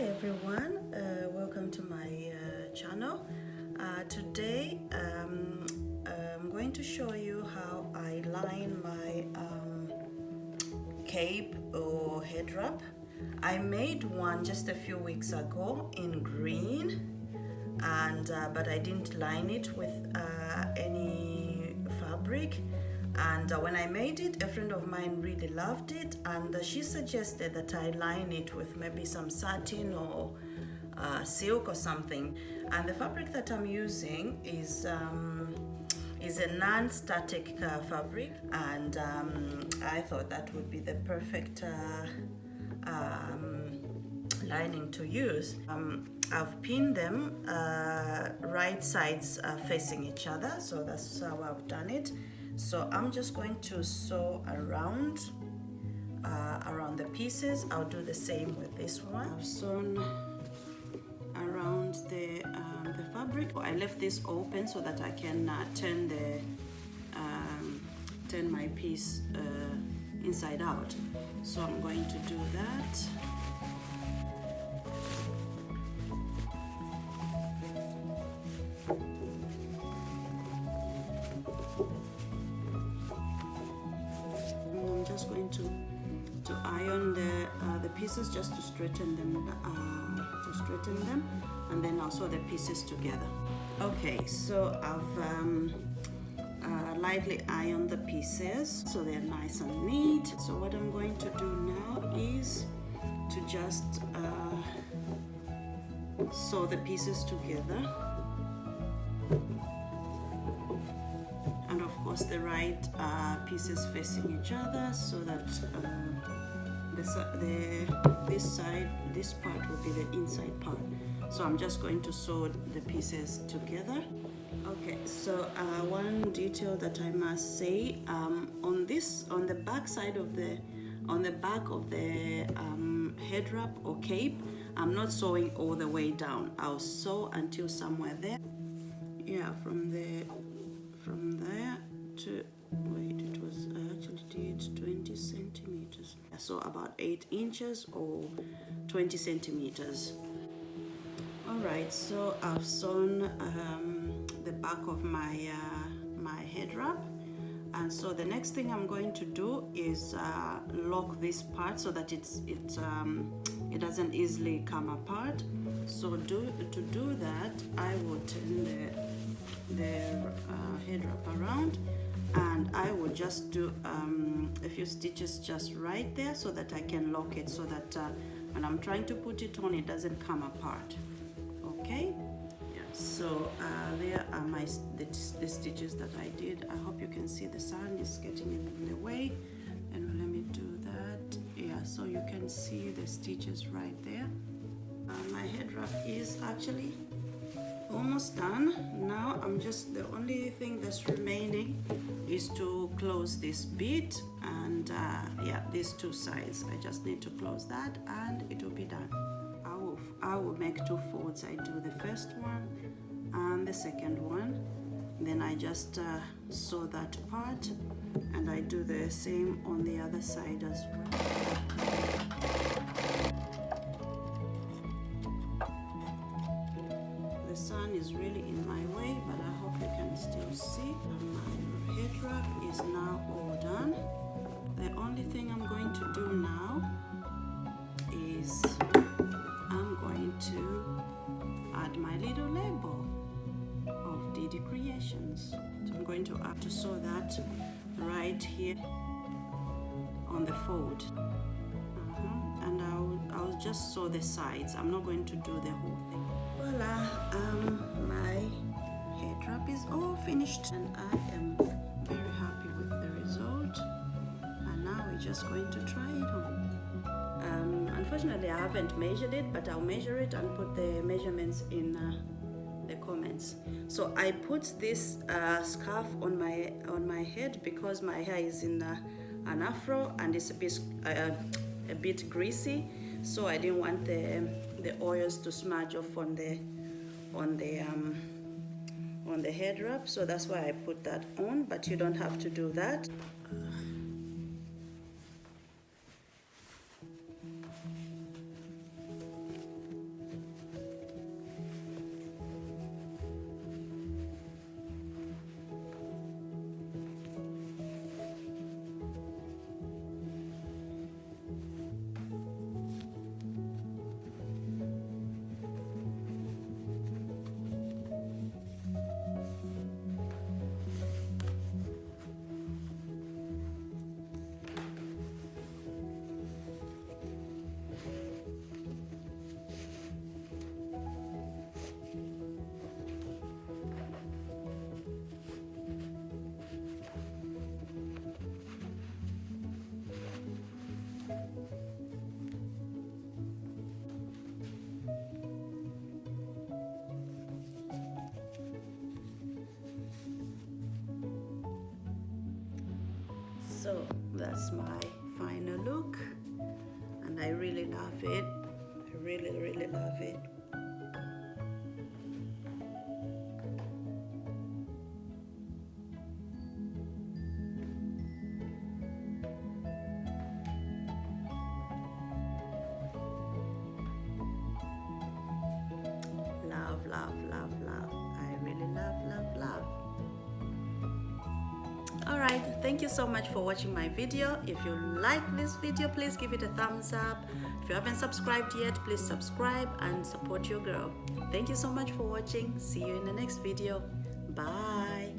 everyone, welcome to my channel. Today I'm going to show you how I line my cape or head wrap. I made one just a few weeks ago in green, and but I didn't line it with any fabric. And when I made it, a friend of mine really loved it, and she suggested that I line it with maybe some satin or silk or something. And the fabric that I'm using is a non-static fabric, and I thought that would be the perfect lining to use. I've pinned them right sides facing each other, so that's how I've done it. So I'm just going to sew around the pieces. I'll do the same with this one. I've sewn around the fabric. I left this open so that I can turn my piece inside out. So I'm going to do that. I'm just going to iron the pieces just to straighten them, and then I'll sew the pieces together. Okay, so I've lightly ironed the pieces so they're nice and neat. So what I'm going to do now is to just sew the pieces together, and of course the right pieces facing each other, so that this part will be the inside part. So I'm just going to sew the pieces together. Okay, so one detail that I must say, on the back side of the head wrap or cape, I'm not sewing all the way down. I'll sew until somewhere there. Yeah, from there to, wait, it was, I actually did 20 centimeters. So about 8 inches or 20 centimeters. Alright, so I've sewn the back of my head wrap, and so the next thing I'm going to do is lock this part so that it doesn't easily come apart. So to do that, I will turn the head wrap around, and I will just do a few stitches just right there so that I can lock it, so that when I'm trying to put it on, it doesn't come apart. Okay, yeah. So there are the stitches that I did. I hope you can see the sun is getting in the way, and let me do that. Yeah, so you can see the stitches right there. My head wrap is actually almost done. Now the only thing that's remaining is to close this bit, and yeah, these two sides. I just need to close that and it will be done. I will make 2 folds. I do the first one and the second one, then I just sew that part, and I do the same on the other side as well. The sun is really in my way, but I hope you can still see. My head wrap is now all done. The only thing I'm going to do now is I'm going to add my little label of Didi Creations. So I'm going to sew that right here on the fold, and I'll just sew the sides. I'm not going to do the whole thing. Voila, my head wrap is all finished, and I am very happy with the result. And now we're just going to try it on. Unfortunately, I haven't measured it, but I'll measure it and put the measurements in the comments. So I put this scarf on my head because my hair is in an afro and it's a bit greasy. So I didn't want the oils to smudge off on the head wrap. So that's why I put that on. But you don't have to do that. So that's my final look, and I really love it. I really love it. Love, love, love, love. I really love, love, love. Alright, thank you so much for watching my video. If you like this video, please give it a thumbs up. If you haven't subscribed yet, please subscribe and support your girl. Thank you so much for watching. See you in the next video. Bye.